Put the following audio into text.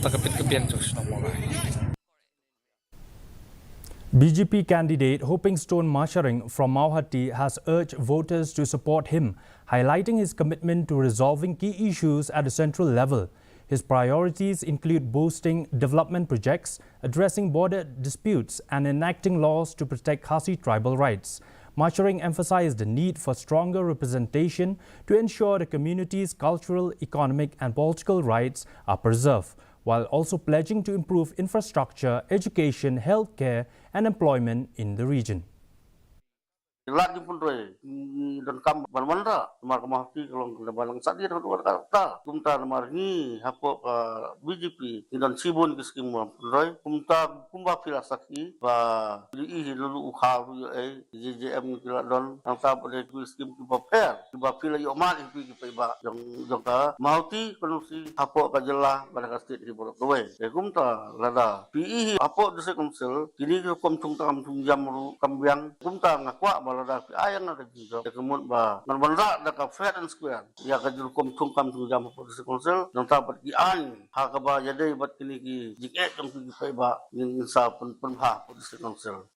takapit kapian terus nomor. BJP candidate Hopingstone Masharing from Mawhati has urged voters to support him, highlighting his commitment to resolving key issues at a central level. His priorities include boosting development projects, addressing border disputes and enacting laws to protect Khasi tribal rights. Masharing emphasized the need for stronger representation to ensure the community's cultural, economic and political rights are preserved, while also pledging to improve infrastructure, education, healthcare and employment in the region. Lagi pun roi dan kam ban-bandra mar Mawhati kalau kena balang sadir hadu kata kumta mar ni hapo BJP dan sibun ke skim roi kumta kumba filasaki ba li lulu ukha JJM kila don ang ta pada skim kumba fair ba fila yo mal pi ba jong ta Mawhati kalau si hapo ka jelah pada state di borok roi kumta lada pi hapo desa konsel kini kom tung tam tung jam kambiang kumta ngakwa balada ayang na kajigo kemudian ba manbanda da ka fair and square ya ka jul kom tung kam tung jam po desa konsel nang tapat ki an ha ka ba jadai bat kini ki jike jong ki ba nin sa pen ha po desa konsel